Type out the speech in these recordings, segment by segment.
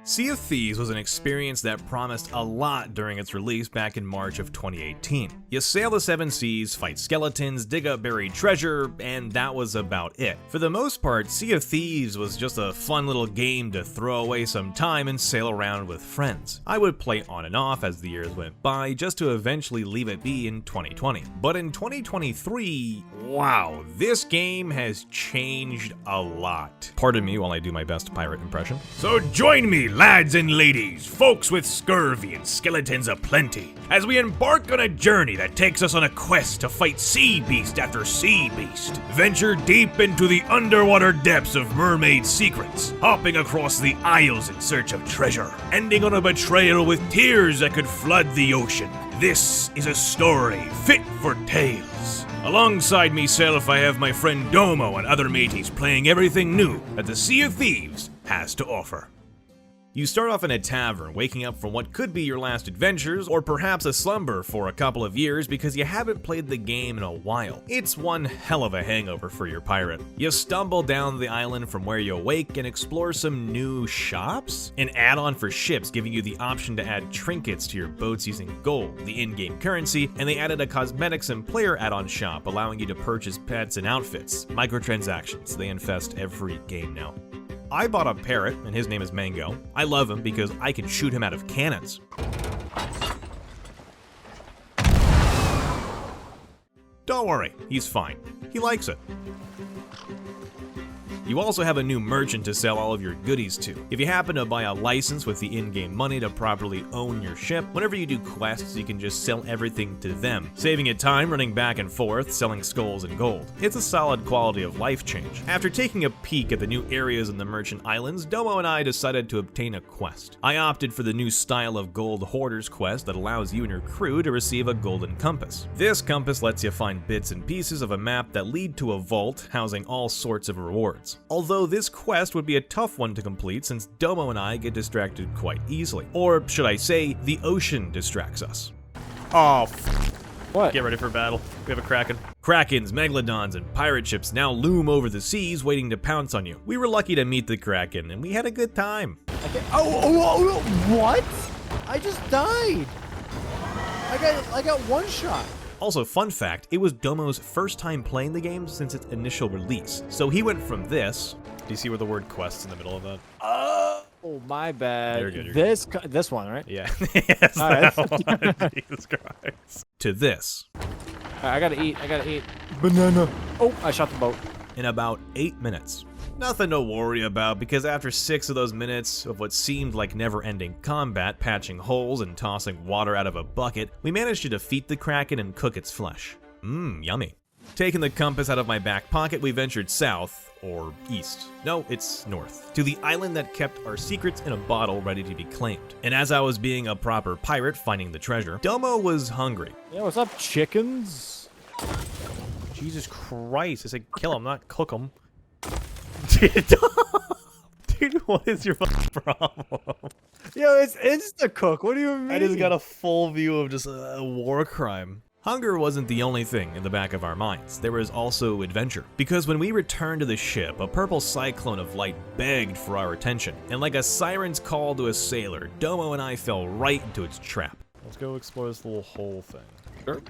Sea of Thieves was an experience that promised a lot during its release back in March of 2018. You sail the seven seas, fight skeletons, dig up buried treasure, and that was about it. For the most part, Sea of Thieves was just a fun little game to throw away some time and sail around with friends. I would play on and off as the years went by, just to eventually leave it be in 2020. But in 2023, wow, this game has changed a lot. Pardon me while I do my best pirate impression. So join me, lads and ladies, folks with scurvy and skeletons aplenty, as we embark on a journey that takes us on a quest to fight sea beast after sea beast. Venture deep into the underwater depths of mermaid secrets, hopping across the isles in search of treasure, ending on a betrayal with tears that could flood the ocean. This is a story fit for tales. Alongside meself, I have my friend Domo and other mateys playing everything new that the Sea of Thieves has to offer. You start off in a tavern, waking up from what could be your last adventures, or perhaps a slumber for a couple of years because you haven't played the game in a while. It's one hell of a hangover for your pirate. You stumble down the island from where you awake and explore some new shops? An add-on for ships giving you the option to add trinkets to your boats using gold, the in-game currency, and they added a cosmetics and player add-on shop allowing you to purchase pets and outfits. Microtransactions, they infest every game now. I bought a parrot, and his name is Mango. I love him because I can shoot him out of cannons. Don't worry, he's fine. He likes it. You also have a new merchant to sell all of your goodies to. If you happen to buy a license with the in-game money to properly own your ship, whenever you do quests, you can just sell everything to them, saving you time running back and forth, selling skulls and gold. It's a solid quality of life change. After taking a peek at the new areas in the Merchant Islands, Domo and I decided to obtain a quest. I opted for the new style of Gold Hoarders quest that allows you and your crew to receive a golden compass. This compass lets you find bits and pieces of a map that lead to a vault housing all sorts of rewards. Although this quest would be a tough one to complete since Domo and I get distracted quite easily. Or should I say, the ocean distracts us. Oh, what? Get ready for battle. We have a Kraken. Krakens, Megalodons, and pirate ships now loom over the seas waiting to pounce on you. We were lucky to meet the Kraken, and we had a good time. Okay. Oh, what? I just died. I got one shot. Also, fun fact, it was Domo's first time playing the game since its initial release. So he went from this. Do you see where the word quest's in the middle of that? Oh, my bad. You're good. This one, right? Yeah. Yes, right. that one. Jesus Christ. To this. I gotta eat. Banana. Oh, I shot the boat. In about 8 minutes. Nothing to worry about because after 6 of those minutes of what seemed like never-ending combat, patching holes and tossing water out of a bucket, we managed to defeat the Kraken and cook its flesh. Yummy. Taking the compass out of my back pocket, we ventured south, or east. No, it's north, to the island that kept our secrets in a bottle ready to be claimed. And as I was being a proper pirate finding the treasure, Domo was hungry. Yeah, what's up, chickens? Jesus Christ, I said kill them, not cook them. Dude, what is your fucking problem? Yo, it's insta-cook. What do you mean? I just got a full view of just a war crime. Hunger wasn't the only thing in the back of our minds. There was also adventure. Because when we returned to the ship, a purple cyclone of light begged for our attention. And like a siren's call to a sailor, Domo and I fell right into its trap. Let's go explore this little hole thing. Sure.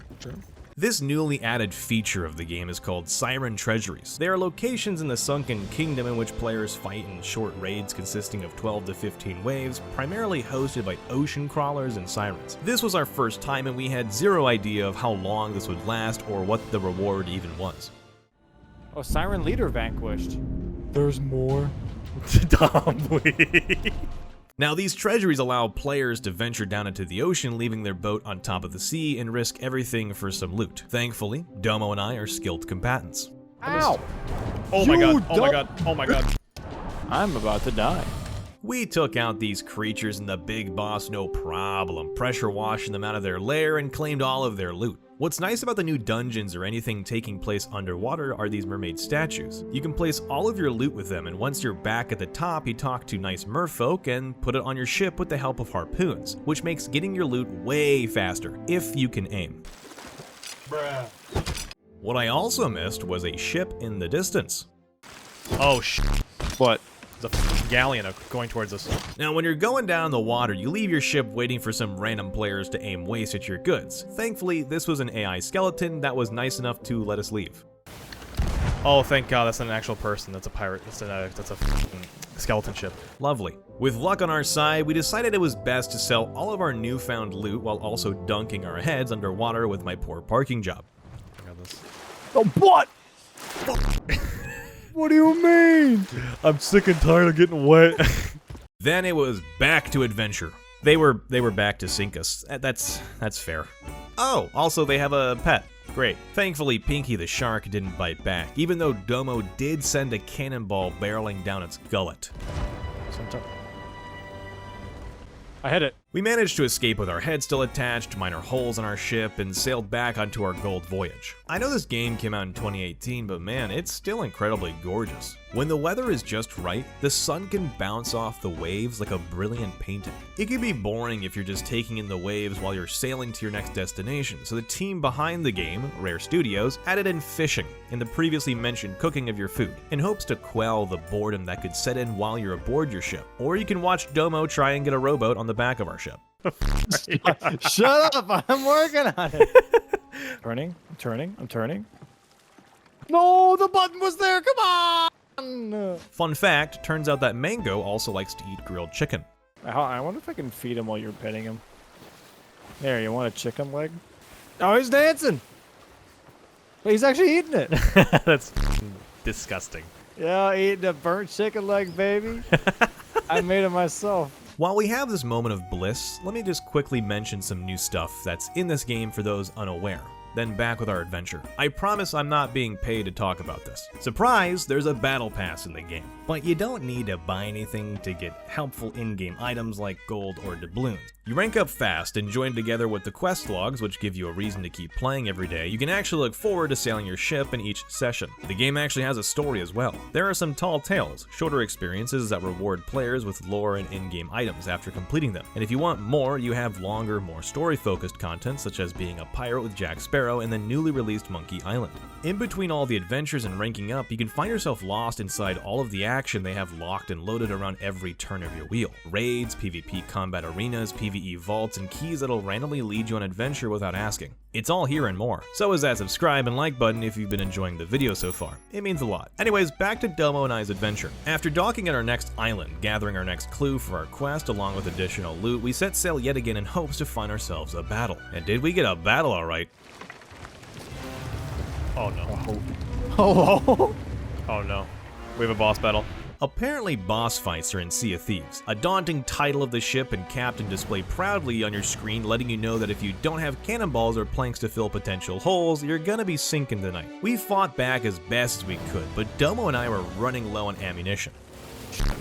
This newly added feature of the game is called Siren Treasuries. They are locations in the Sunken Kingdom in which players fight in short raids consisting of 12 to 15 waves, primarily hosted by ocean crawlers and sirens. This was our first time and we had zero idea of how long this would last or what the reward even was. Oh, Siren Leader vanquished. There's more. Now, these treasuries allow players to venture down into the ocean, leaving their boat on top of the sea and risk everything for some loot. Thankfully, Domo and I are skilled combatants. Ow! Oh my god, oh my god, oh my god. I'm about to die. We took out these creatures and the big boss no problem, pressure washing them out of their lair and claimed all of their loot. What's nice about the new dungeons or anything taking place underwater are these mermaid statues. You can place all of your loot with them, and once you're back at the top, you talk to nice merfolk and put it on your ship with the help of harpoons, which makes getting your loot way faster, if you can aim. Bruh. What I also missed was a ship in the distance. Oh, What? There's a f***ing galleon going towards us. Now, when you're going down the water, you leave your ship waiting for some random players to aim waste at your goods. Thankfully, this was an AI skeleton that was nice enough to let us leave. Oh, thank God, that's not an actual person. That's a pirate. That's a f***ing skeleton ship. Lovely. With luck on our side, we decided it was best to sell all of our newfound loot while also dunking our heads underwater with my poor parking job. I got this. Oh, what? What do you mean? I'm sick and tired of getting wet. Then it was back to adventure. They were back to sink us. That's fair. Oh, also they have a pet. Great. Thankfully, Pinky the shark didn't bite back, even though Domo did send a cannonball barreling down its gullet. I hit it. We managed to escape with our head still attached, minor holes on our ship, and sailed back onto our gold voyage. I know this game came out in 2018, but man, it's still incredibly gorgeous. When the weather is just right, the sun can bounce off the waves like a brilliant painting. It can be boring if you're just taking in the waves while you're sailing to your next destination, so the team behind the game, Rare Studios, added in fishing and the previously mentioned cooking of your food, in hopes to quell the boredom that could set in while you're aboard your ship. Or you can watch Domo try and get a rowboat on the back of our ship. Shut up! I'm working on it. I'm turning. No, the button was there. Come on. Fun fact, turns out that Mango also likes to eat grilled chicken. I wonder if I can feed him while you're petting him. There, you want a chicken leg? Oh, he's dancing. But he's actually eating it. That's disgusting. Yeah, eating a burnt chicken leg, baby. I made it myself. While we have this moment of bliss, let me just quickly mention some new stuff that's in this game for those unaware. Then back with our adventure. I promise I'm not being paid to talk about this. Surprise, there's a battle pass in the game. But you don't need to buy anything to get helpful in-game items like gold or doubloons. You rank up fast and join together with the quest logs, which give you a reason to keep playing every day. You can actually look forward to sailing your ship in each session. The game actually has a story as well. There are some tall tales, shorter experiences that reward players with lore and in-game items after completing them. And if you want more, you have longer, more story-focused content, such as being a pirate with Jack Sparrow and the newly released Monkey Island. In between all the adventures and ranking up, you can find yourself lost inside all of the action they have locked and loaded around every turn of your wheel. Raids, PvP combat arenas, PvE vaults, and keys that'll randomly lead you on adventure without asking. It's all here and more. So is that subscribe and like button if you've been enjoying the video so far. It means a lot. Anyways, back to Domo and I's adventure. After docking at our next island, gathering our next clue for our quest along with additional loot, we set sail yet again in hopes to find ourselves a battle. And did we get a battle alright? Oh no. Oh. Oh no. We have a boss battle. Apparently boss fights are in Sea of Thieves, a daunting title of the ship and captain displayed proudly on your screen, letting you know that if you don't have cannonballs or planks to fill potential holes, you're gonna be sinking tonight. We fought back as best as we could, but Domo and I were running low on ammunition.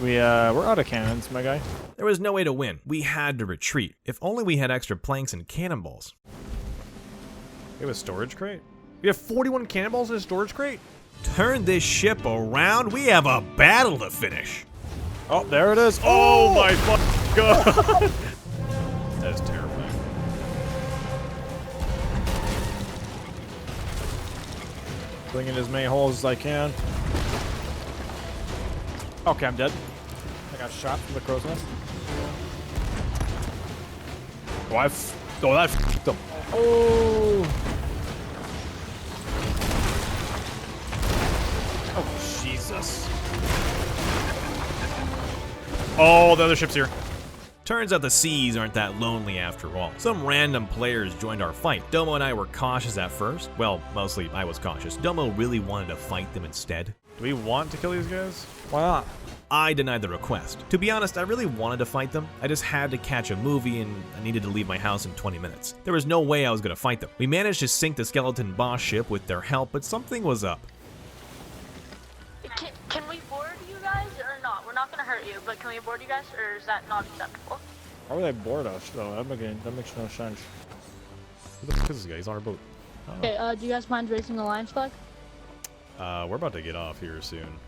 We're out of cannons, my guy. There was no way to win. We had to retreat. If only we had extra planks and cannonballs. We have a storage crate? We have 41 cannonballs in a storage crate? Turn this ship around. We have a battle to finish. Oh, there it is. Oh my fucking god. That is terrifying. Bring in as many holes as I can. Okay, I'm dead. I got shot from the crow's nest. Oh, that f***ed him. Oh. Oh, Jesus. Oh, the other ship's here. Turns out the seas aren't that lonely after all. Some random players joined our fight. Domo and I were cautious at first. Well, mostly I was cautious. Domo really wanted to fight them instead. Do we want to kill these guys? Why not? I denied the request. To be honest, I really wanted to fight them. I just had to catch a movie and I needed to leave my house in 20 minutes. There was no way I was going to fight them. We managed to sink the skeleton boss ship with their help, but something was up. Can we board you guys or not? We're not gonna hurt you, but can we board you guys or is that not acceptable? Why would they board us though? That makes no sense. Who the fuck is this guy? He's on our boat. Okay, do you guys mind racing the Lions flag? We're about to get off here soon.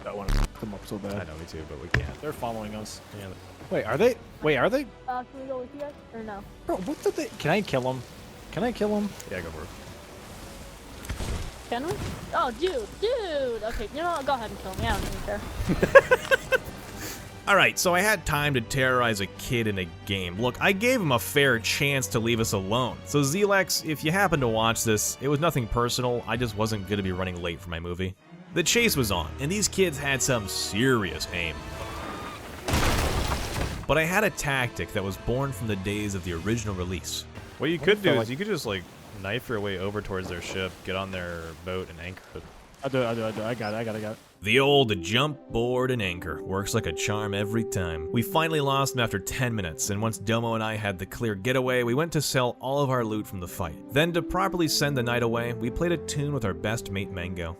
That one f***ed them up so bad. I know, me too, but we can't. They're following us. Yeah. Wait, are they? Can we go with you guys or no? Bro, what did they? Can I kill him? Can I kill him? Yeah, go for it. Can we? Oh, dude. Okay, you know what? Go ahead and kill me. I don't even care. Alright, so I had time to terrorize a kid in a game. Look, I gave him a fair chance to leave us alone. So Zelex, if you happen to watch this, it was nothing personal, I just wasn't gonna be running late for my movie. The chase was on, and these kids had some serious aim. But I had a tactic that was born from the days of the original release. What you could do is you could just like knife your way over towards their ship, get on their boat, and anchor it. I do it. I got it. The old jump, board, and anchor works like a charm every time. We finally lost them after 10 minutes, and once Domo and I had the clear getaway, we went to sell all of our loot from the fight. Then to properly send the night away, we played a tune with our best mate Mango.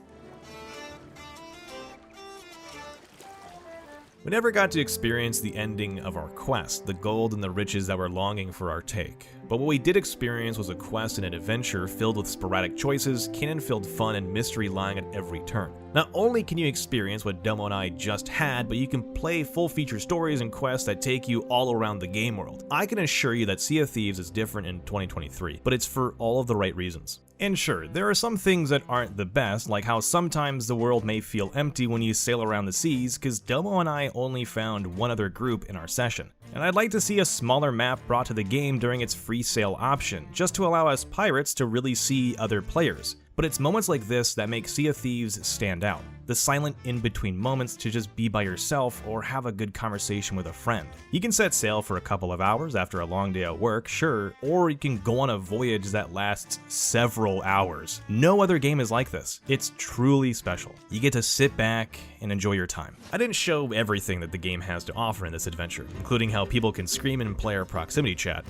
We never got to experience the ending of our quest, the gold and the riches that were longing for our take. But what we did experience was a quest and an adventure filled with sporadic choices, canon-filled fun, and mystery lying at every turn. Not only can you experience what Domo and I just had, but you can play full-feature stories and quests that take you all around the game world. I can assure you that Sea of Thieves is different in 2023, but it's for all of the right reasons. And sure, there are some things that aren't the best, like how sometimes the world may feel empty when you sail around the seas, cause Domo and I only found one other group in our session. And I'd like to see a smaller map brought to the game during its free sale option, just to allow us pirates to really see other players. But it's moments like this that make Sea of Thieves stand out. The silent in-between moments to just be by yourself or have a good conversation with a friend. You can set sail for a couple of hours after a long day at work, sure, or you can go on a voyage that lasts several hours. No other game is like this. It's truly special. You get to sit back and enjoy your time. I didn't show everything that the game has to offer in this adventure, including how people can scream in player proximity chat.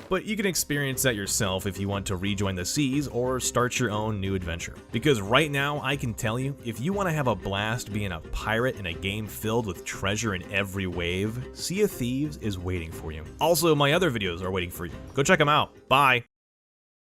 But you can experience that yourself if you want to rejoin the seas or start your own new adventure. Because right now, I can tell you, if you want to have a blast being a pirate in a game filled with treasure in every wave, Sea of Thieves is waiting for you. Also, my other videos are waiting for you. Go check them out. Bye!